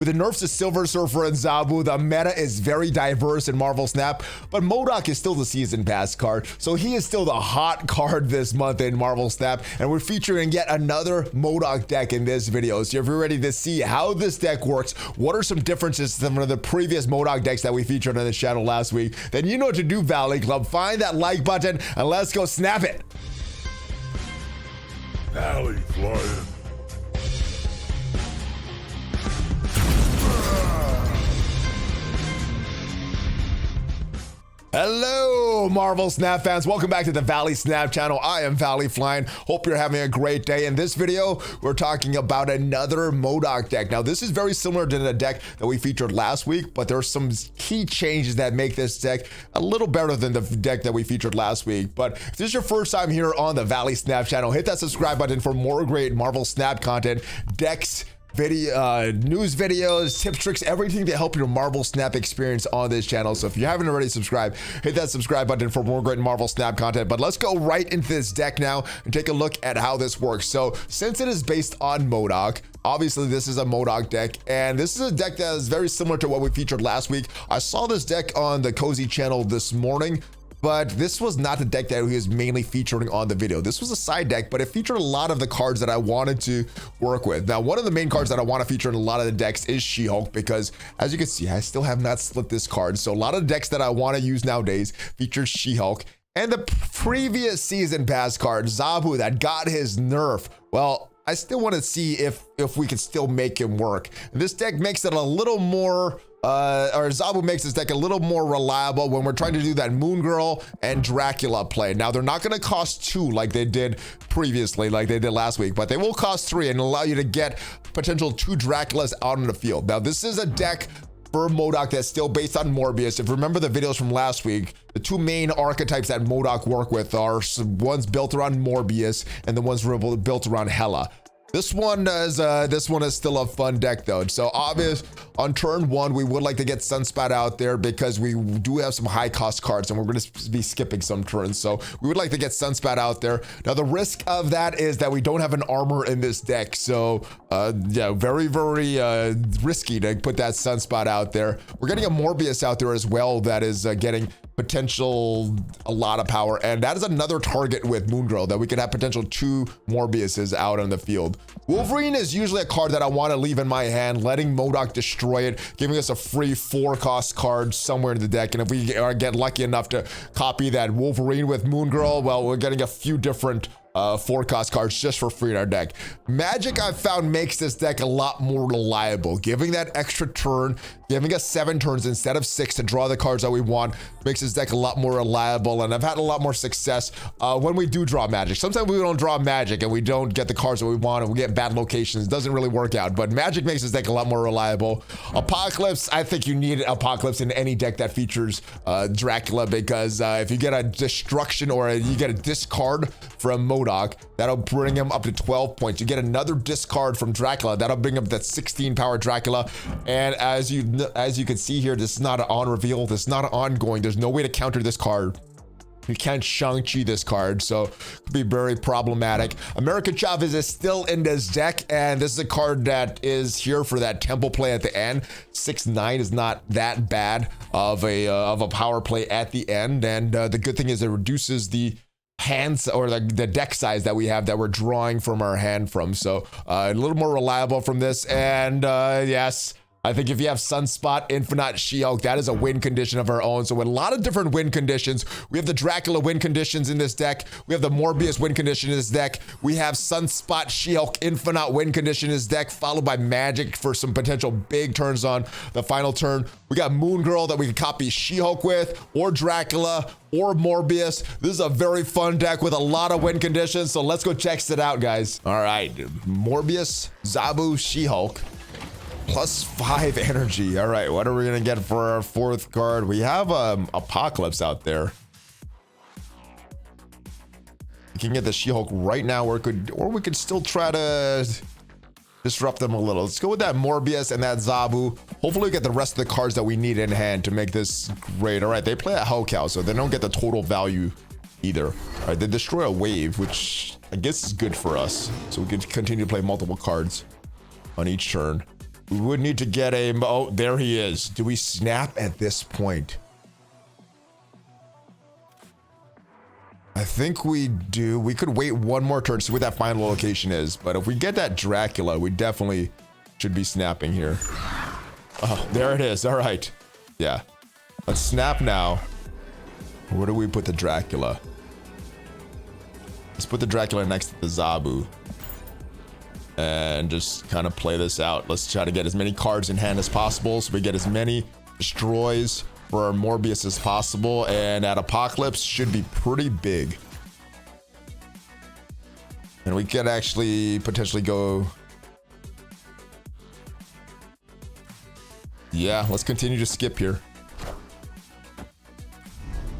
With the nerfs to Silver Surfer and Zabu, the meta is very diverse in Marvel Snap, but MODOK is still the Season Pass card, so he is still the hot card this month in Marvel Snap, and we're featuring yet another MODOK deck in this video. So if you're ready to see how this deck works, what are some differences from the previous MODOK decks that we featured on this channel last week, then you know what to do, Valley Club. Find that like button, and let's go snap it! ValleyFlyin. Hello, Marvel Snap fans. Welcome back to the Valley Snap channel. I am ValleyFlyin. Hope you're having a great day. In this video, we're talking about another MODOK deck. Now, this is very similar to the deck that we featured last week, but there are some key changes that make this deck a little better than the deck that we featured last week. But if this is your first time here on the Valley Snap channel, hit that subscribe button for more great Marvel Snap content, decks, video, news videos, tips, tricks, everything to help your Marvel Snap experience on this channel. So if you haven't already subscribed, hit that subscribe button for more great Marvel Snap content. But let's go right into this deck now and take a look at how this works. So since it is based on MODOK, obviously this is a MODOK deck, and this is a deck that is very similar to what we featured last week. I saw this deck on the Cozy channel this morning, but this was not the deck that he was mainly featuring on the video. This was a side deck, but it featured a lot of the cards that I wanted to work with. Now, one of the main cards that I want to feature in a lot of the decks is She-Hulk, because as you can see, I still have not split this card. So a lot of the decks that I want to use nowadays feature She-Hulk. And the previous season pass card, Zabu, that got his nerf, well, I still want to see if we can still make him work. This deck makes it a little more or Zabu makes this deck a little more reliable when we're trying to do that Moon Girl and Dracula play. Now, they're not going to cost 2 like they did previously, like they did last week, but they will cost 3 and allow you to get potential 2 Draculas out on the field. Now, this is a deck for MODOK that's still based on Morbius. If you remember the videos from last week, the 2 main archetypes that MODOK work with are ones built around Morbius and the ones built around Hela. This one is still a fun deck though. So obvious on turn 1, we would like to get Sunspot out there because we do have some high cost cards and we're going to be skipping some turns. So we would like to get Sunspot out there. Now the risk of that is that we don't have an armor in this deck. So yeah, very risky to put that Sunspot out there. We're getting a Morbius out there as well that is getting potential a lot of power, and that is another target with Moon Girl that we could have potential 2 Morbiuses out on the field. Wolverine is usually a card that I want to leave in my hand, letting MODOK destroy it, giving us a free 4-cost card somewhere in the deck. And if we get lucky enough to copy that Wolverine with Moon Girl, well, we're getting a few different 4-cost cards just for free in our deck. Magic, I've found, makes this deck a lot more reliable. Giving that extra turn, giving us 7 turns instead of 6 to draw the cards that we want, makes this deck a lot more reliable, and I've had a lot more success when we do draw Magic. Sometimes we don't draw Magic and we don't get the cards that we want, and we get bad locations. It doesn't really work out, but Magic makes this deck a lot more reliable. Apocalypse, I think you need Apocalypse in any deck that features Dracula, because if you get a destruction or you get a discard from MODOK, that'll bring him up to 12 points. You get another discard from Dracula, that'll bring up that 16 power Dracula. And as you can see here, this is not an on reveal, this is not an ongoing. There's no way to counter this card. You can't Shang-Chi this card, so it could be very problematic. America Chavez is still in this deck, and this is a card that is here for that temple play at the end. 6-9 is not that bad of a power play at the end, and the good thing is it reduces the hands or the deck size that we have that we're drawing from our hand from. So a little more reliable from this, and yes, I think if you have Sunspot, Infinite, She-Hulk, that is a win condition of our own. So with a lot of different win conditions, we have the Dracula win conditions in this deck. We have the Morbius win condition in this deck. We have Sunspot, She-Hulk, Infinite win condition in this deck, followed by Magic for some potential big turns on the final turn. We got Moon Girl that we can copy She-Hulk with, or Dracula, or Morbius. This is a very fun deck with a lot of win conditions. So let's go check it out, guys. All right, Morbius, Zabu, She-Hulk. +5 energy. All right, what are we gonna get for our 4th card? We have Apocalypse out there. We can get the She-Hulk right now, or we could still try to disrupt them a little. Let's go with that Morbius and that Zabu. Hopefully we get the rest of the cards that we need in hand to make this great. All right, they play a Hellcow, so they don't get the total value either. All right, they destroy a wave, which I guess is good for us, so we can continue to play multiple cards on each turn. We would need to get a... Oh, there he is. Do we snap at this point? I think we do. We could wait one more turn to see what that final location is. But if we get that Dracula, we definitely should be snapping here. Oh, there it is. All right. Yeah. Let's snap now. Where do we put the Dracula? Let's put the Dracula next to the Zabu. And just kind of play this out. Let's try to get as many cards in hand as possible so we get as many destroys for our Morbius as possible. And that Apocalypse should be pretty big. And we could actually potentially go... Yeah, let's continue to skip here.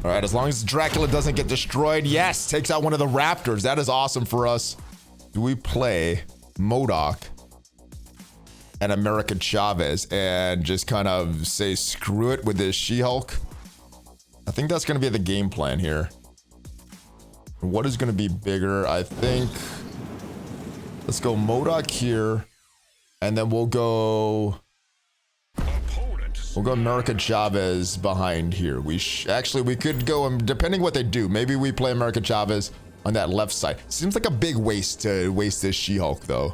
All right, as long as Dracula doesn't get destroyed. Yes, takes out one of the Raptors. That is awesome for us. Do we play MODOK and America Chavez and just kind of say screw it with this She-Hulk? I think that's going to be the game plan here. What is going to be bigger? I think let's go MODOK here, and then we'll go America Chavez behind here. We could go, depending what they do, maybe we play America Chavez on that left side. Seems like a big waste to waste this She-Hulk though.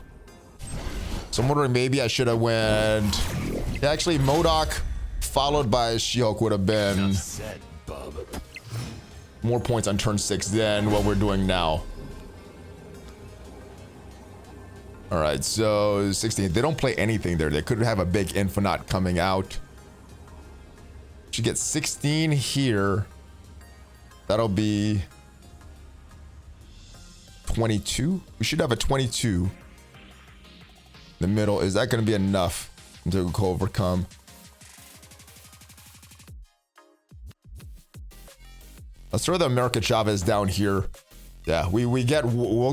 So I'm wondering maybe I should have went... Actually, MODOK followed by She-Hulk would have been more points on turn 6 than what we're doing now. All right, so 16. They don't play anything there. They could have a big Infinite coming out. Should get 16 here. That'll be 22. We should have a 22 in the middle. Is that going to be enough to overcome? Let's throw the America Chavez down here. Yeah, we'll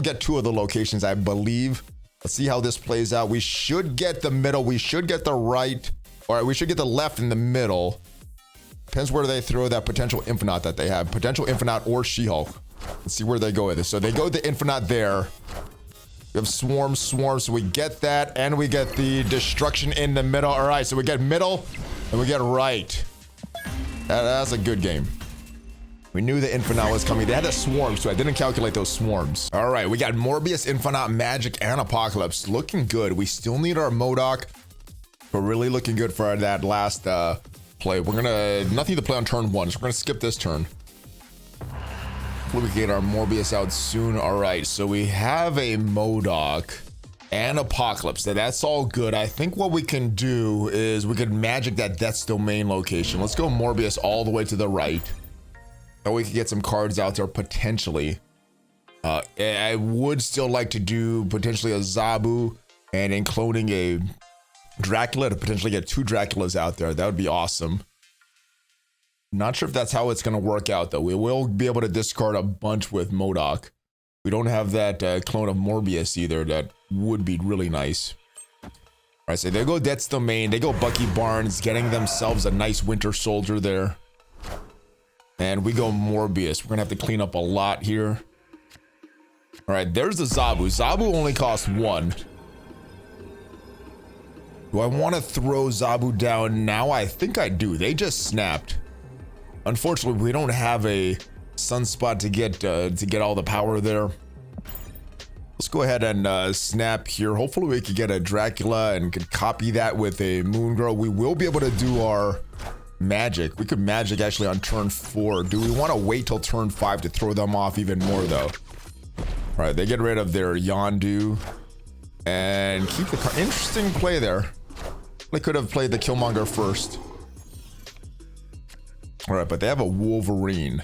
get 2 of the locations, I believe. Let's see how this plays out. We should get the middle. We should get the right. All right, we should get the left in the middle. Depends where they throw that potential Infinite that they have. Potential Infinite or She-Hulk. Let's see where they go with this. So they go the Infinite there. We have Swarm. So we get that. And we get the Destruction in the middle. All right, so we get middle and we get right. That's a good game. We knew the Infinite was coming. They had a Swarm, so I didn't calculate those Swarms. All right, we got Morbius, Infinite, Magic, and Apocalypse. Looking good. We still need our MODOK. We're really looking good for that last play. We're gonna... Nothing to play on turn 1, so we're gonna skip this turn. We can get our Morbius out soon. All right, so we have a MODOK and Apocalypse. That's all good. I think what we can do is we could magic that Death's Domain location. Let's go Morbius all the way to the right. That way we can get some cards out there potentially. I would still like to do potentially a Zabu and in cloning a Dracula to potentially get 2 Draculas out there. That would be awesome. Not sure if that's how it's going to work out though. We will be able to discard a bunch with MODOK. We don't have that clone of Morbius either. That would be really nice. All right, so they go Death's Domain. They go Bucky Barnes, getting themselves a nice Winter Soldier there. And we go Morbius. We're going to have to clean up a lot here. All right, there's the Zabu. Zabu only costs 1. Do I want to throw Zabu down now? I think I do. They just snapped. Unfortunately, we don't have a Sunspot to get all the power there. Let's go ahead and snap here. Hopefully we could get a Dracula and could copy that with a Moon Girl. We will be able to do our magic. We could magic actually on turn 4. Do we want to wait till turn 5 to throw them off even more though? All right, they get rid of their Yondu and keep the card. Interesting play there. They could have played the Killmonger first. All right, but they have a Wolverine.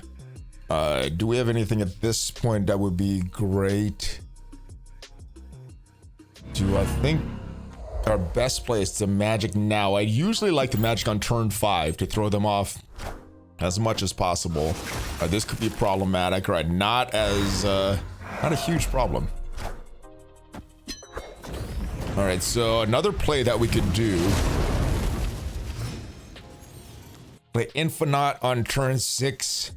Do we have anything at this point that would be great? Do I think our best play is to magic now? I usually like to magic on turn 5 to throw them off as much as possible. This could be problematic, right? Not a huge problem. All right, so another play that we could do. Play Infinite on turn 6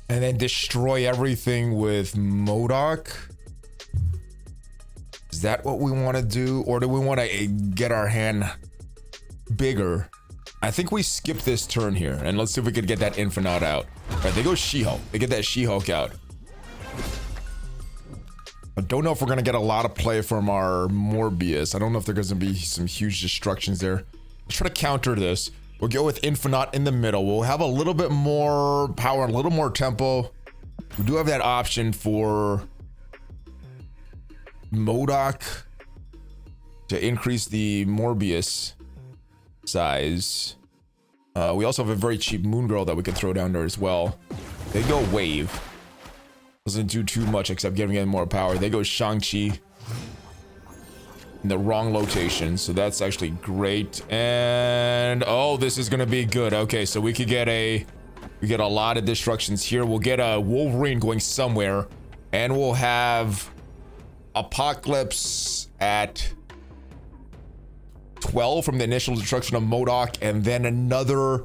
and then destroy everything with MODOK. that what we want to do? Or do we want to get our hand bigger? I think we skip this turn here. And let's see if we could get that Infinite out. All right, they go She-Hulk. They get that She-Hulk out. I don't know if we're going to get a lot of play from our Morbius. I don't know if there's going to be some huge destructions there. Let's try to counter this. We'll go with Infinite in the middle. We'll have a little bit more power, a little more tempo. We do have that option for MODOK to increase the Morbius size. We also have a very cheap Moon Girl that we can throw down there as well. They go Wave. Doesn't do too much except giving it more power. They go Shang-Chi in the wrong location, so that's actually great. And oh, this is gonna be good. Okay, so we get a lot of destructions here. We'll get a Wolverine going somewhere, and we'll have Apocalypse at 12 from the initial destruction of MODOK, and then another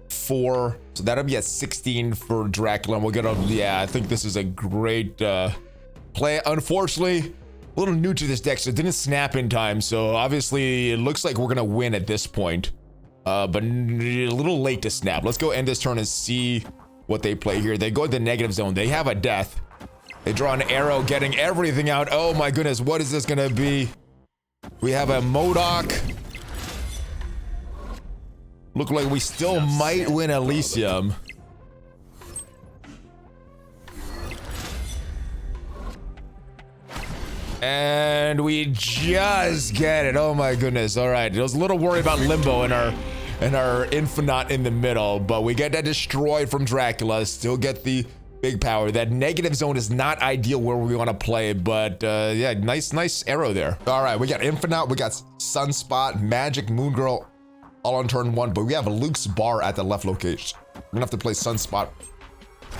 4, so that'll be at 16 for Dracula. And we'll get a, yeah, I think this is a great play. Unfortunately, a little new to this deck, so it didn't snap in time, so obviously it looks like we're gonna win at this point, but a little late to snap. Let's go end this turn and see what they play here. They go to the negative zone. They have a death. They draw an arrow, getting everything out. Oh my goodness, what is this gonna be? We have a MODOK. Look like we still might win Elysium. And we just get it. Oh my goodness. All right. I was a little worried about Limbo and our Infinite in the middle, but we get that destroyed from Dracula. Still get the big power. That negative zone is not ideal where we want to play, but yeah, nice arrow there. All right, we got Infinite, we got Sunspot, Magic, Moon Girl, all on turn 1, but we have a Luke's Bar at the left location. We're gonna have to play Sunspot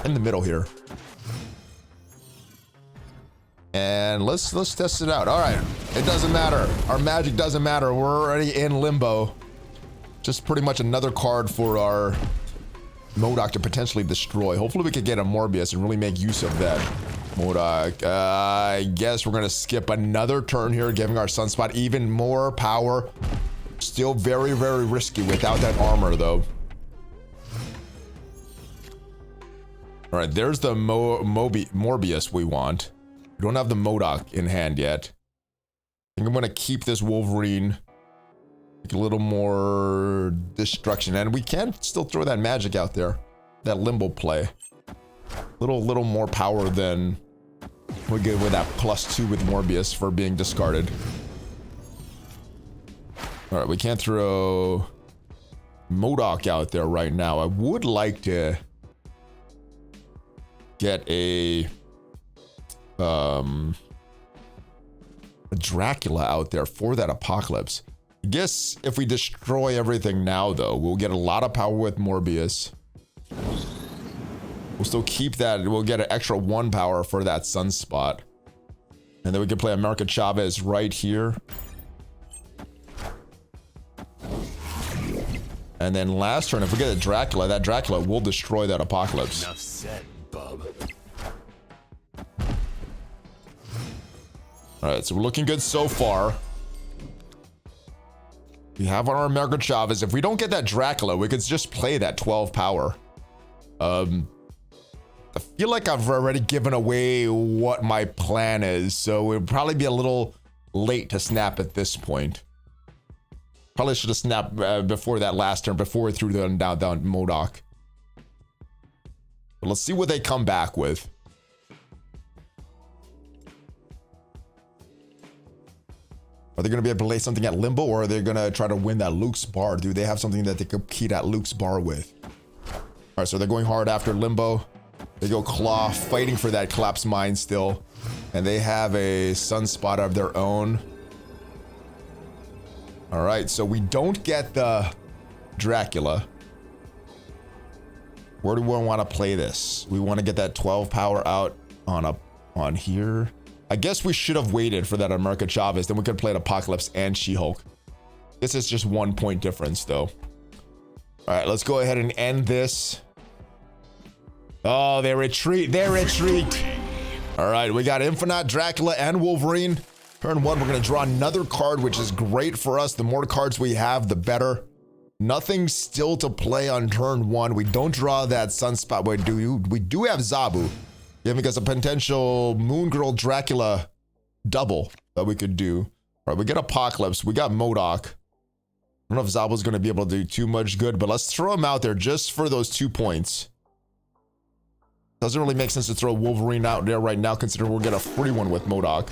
in the middle here. And let's test it out. All right, it doesn't matter. Our magic doesn't matter. We're already in Limbo. Just pretty much another card for our MODOK to potentially destroy. Hopefully we could get a Morbius and really make use of that MODOK. I guess we're gonna skip another turn here, giving our Sunspot even more power. Still very risky without that armor though. All right, there's the Morbius we want. We don't have the MODOK in hand yet. I think I'm gonna keep this Wolverine. Make a little more destruction, and we can still throw that magic out there. That Limbo play. Little more power than we get with that +2 with Morbius for being discarded. All right, we can't throw MODOK out there right now. I would like to get a Dracula out there for that Apocalypse. I guess if we destroy everything now, though, we'll get a lot of power with Morbius. We'll still keep that. We'll get an extra 1 power for that Sunspot. And then we can play America Chavez right here. And then last turn, if we get a Dracula, that Dracula will destroy that Apocalypse. Enough said, bub. Alright, so we're looking good so far. We have our America Chavez. If we don't get that Dracula, we could just play that 12 power. I feel like I've already given away what my plan is, so it would probably be a little late to snap at this point. Probably should have snapped before that last turn, before we threw down MODOK. But let's see what they come back with. Are they going to be able to play something at Limbo, or are they going to try to win that Luke's Bar? Do they have something that they could key that Luke's Bar with? All right, so they're going hard after Limbo. They go Claw, fighting for that Collapse Mine still. And they have a Sunspot of their own. All right, so we don't get the Dracula. Where do we want to play this? We want to get that 12 power out on here. I guess we should have waited for that America Chavez. Then we could play an Apocalypse and She-Hulk. This is just 1 point difference, though. All right, let's go ahead and end this. Oh, they retreat. They retreat. All right, we got Infinite, Dracula, and Wolverine. Turn 1, we're going to draw another card, which is great for us. The more cards we have, the better. Nothing still to play on turn 1. We don't draw that Sunspot. We do have Zabu, giving us a potential Moon Girl Dracula double that we could do. All right, we get Apocalypse. We got MODOK. I don't know if Zabu's going to be able to do too much good, but let's throw him out there just for those 2 points. Doesn't really make sense to throw Wolverine out there right now, considering we'll get a free one with MODOK.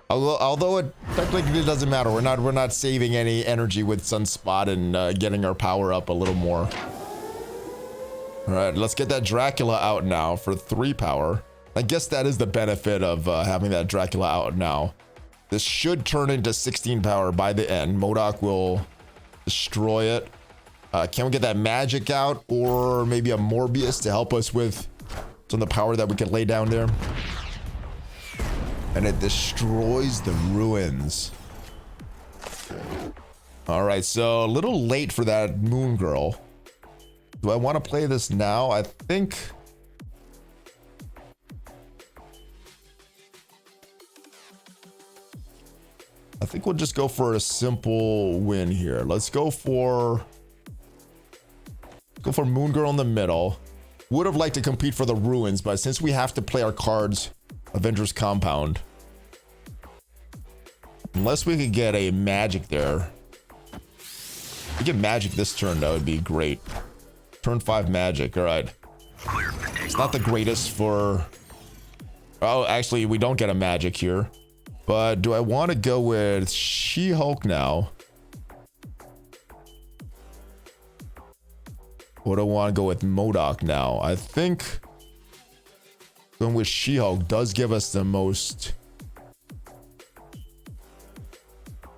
Although it technically doesn't matter. We're not saving any energy with Sunspot and getting our power up a little more. All right, let's get that Dracula out now for 3 power. I guess that is the benefit of having that Dracula out now. This should turn into 16 power by the end. MODOK will destroy it. Can we get that magic out, or maybe a Morbius to help us with some of the power that we can lay down there? And it destroys the ruins. All right, so a little late for that Moon Girl. Do I want to play this now? I think we'll just go for a simple win here. Let's go for Moon Girl in the middle. Would have liked to compete for the ruins, but since we have to play our cards, Avengers Compound. Unless we could get a magic there. If we get magic this turn, that would be great. Turn 5 magic, all right. It's not the greatest for... Oh, actually, we don't get a magic here. But do I want to go with She-Hulk now? Or do I want to go with MODOK now? I think going with She-Hulk does give us the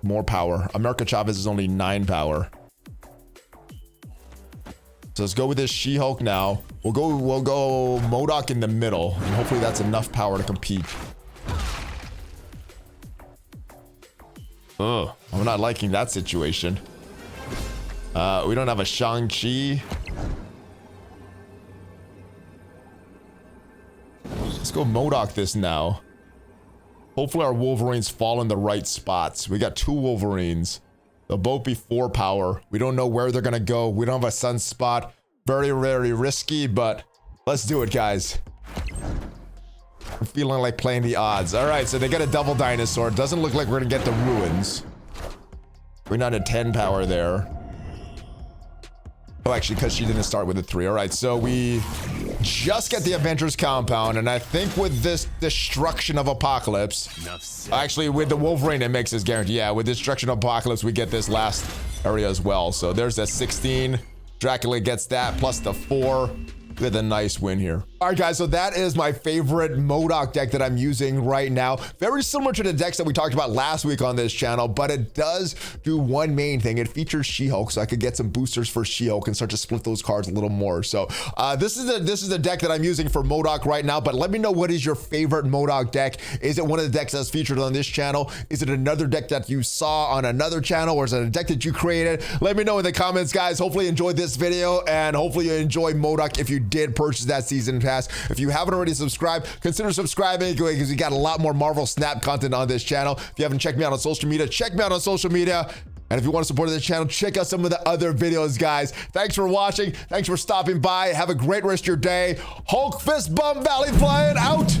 more power. America Chavez is only 9 power. So let's go with this She-Hulk now. We'll go MODOK in the middle, and hopefully that's enough power to compete. Ugh, I'm not liking that situation. We don't have a Shang-Chi. Let's go MODOK this now. Hopefully our Wolverines fall in the right spots. We got 2 Wolverines. They'll both be 4 power. We don't know where they're gonna go. We don't have a Sunspot. Very, very risky, but let's do it, guys. I'm feeling like playing the odds. All right, so they get a double dinosaur. Doesn't look like we're gonna get the ruins. We're not at 10 power there. Oh, actually, because she didn't start with a 3. All right, so we just get the Avengers Compound, and I think with this destruction of Apocalypse, actually with the Wolverine, it makes us guaranteed. Yeah, with destruction of Apocalypse, we get this last area as well. So there's that 16. Dracula gets that plus the 4. With a nice win here. All right, guys, so that is my favorite MODOK deck that I'm using right now. Very similar to the decks that we talked about last week on this channel, but it does do one main thing. It features She-Hulk, so I could get some boosters for She-Hulk and start to split those cards a little more. So this is the deck that I'm using for MODOK right now, but let me know, what is your favorite MODOK deck? Is it one of the decks that's featured on this channel? Is it another deck that you saw on another channel, or is it a deck that you created? Let me know in the comments, guys. Hopefully you enjoyed this video, and hopefully you enjoy MODOK if you did purchase that season pass. If you haven't already subscribed, consider subscribing, because we got a lot more Marvel Snap content on this channel. If you haven't checked me out on social media, check me out on social media. And if you want to support this channel, check out some of the other videos, guys. Thanks for watching. Thanks for stopping by. Have a great rest of your day. Hulk Fist Bump ValleyFlyin out.